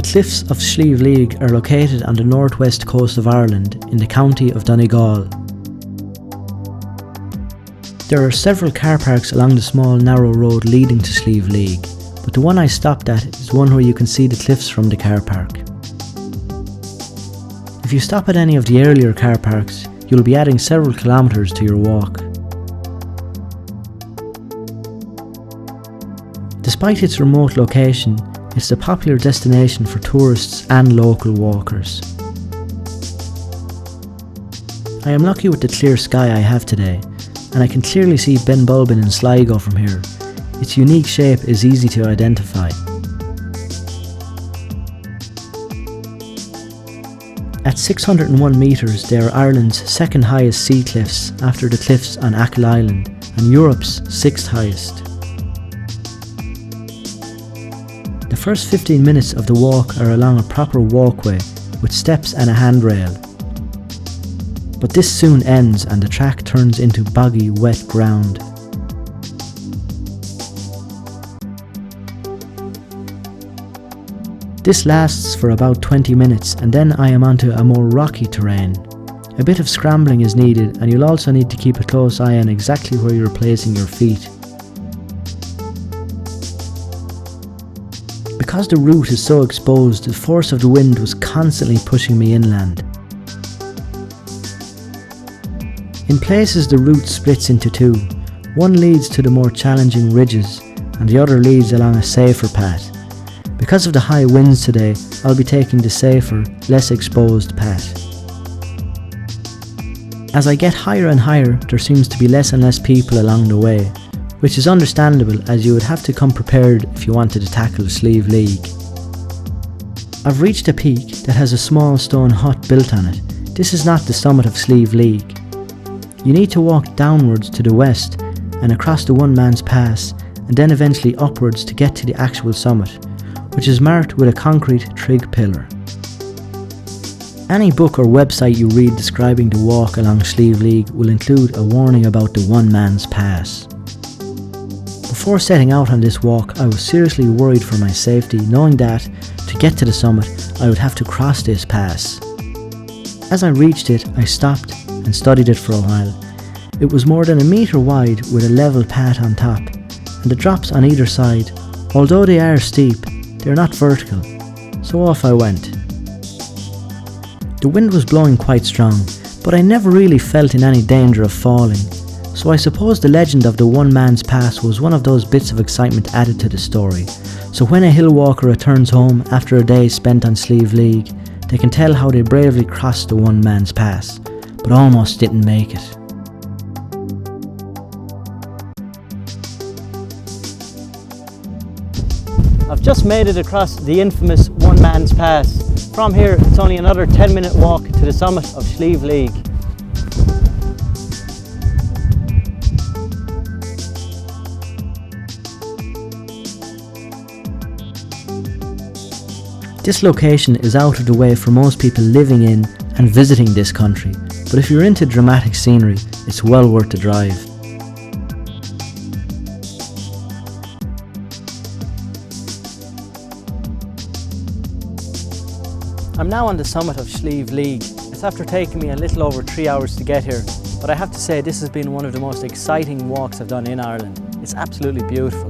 cliffs of Slieve League are located on the northwest coast of Ireland in the county of Donegal. There are several car parks along the small narrow road leading to Slieve League, but the one I stopped at is one where you can see the cliffs from the car park. If you stop at any of the earlier car parks, you'll be adding several kilometres to your walk. Despite its remote location, it's a popular destination for tourists and local walkers. I am lucky with the clear sky I have today, and I can clearly see Benbulben in Sligo from here. Its unique shape is easy to identify. At 601 metres, they are Ireland's second highest sea cliffs after the cliffs on Achill Island and Europe's sixth highest. The first 15 minutes of the walk are along a proper walkway with steps and a handrail. But this soon ends and the track turns into boggy, wet ground. This lasts for about 20 minutes and then I am onto a more rocky terrain. A bit of scrambling is needed and you'll also need to keep a close eye on exactly where you're placing your feet. Because the route is so exposed, the force of the wind was constantly pushing me inland. In places the route splits into two. One leads to the more challenging ridges and the other leads along a safer path. Because of the high winds today, I'll be taking the safer, less exposed path. As I get higher and higher, there seems to be less and less people along the way, which is understandable as you would have to come prepared if you wanted to tackle Slieve League. I've reached a peak that has a small stone hut built on it. This is not the summit of Slieve League. You need to walk downwards to the west and across the One Man's Pass and then eventually upwards to get to the actual summit, which is marked with a concrete trig pillar. Any book or website you read describing the walk along Slieve League will include a warning about the One Man's Pass. Before setting out on this walk, I was seriously worried for my safety, knowing that, to get to the summit, I would have to cross this pass. As I reached it, I stopped and studied it for a while. It was more than a metre wide with a level path on top, and the drops on either side, although they are steep, they are not vertical, so off I went. The wind was blowing quite strong, but I never really felt in any danger of falling, so I suppose the legend of the One Man's Pass was one of those bits of excitement added to the story, so when a hill walker returns home after a day spent on Slieve League, they can tell how they bravely crossed the One Man's Pass, but almost didn't make it. I've just made it across the infamous One Man's Pass. From here it's only another 10-minute walk to the summit of Slieve League. This location is out of the way for most people living in and visiting this country, but if you're into dramatic scenery, it's well worth the drive. I'm now on the summit of Slieve League. It's after taking me a little over 3 hours to get here, but I have to say this has been one of the most exciting walks I've done in Ireland. It's absolutely beautiful.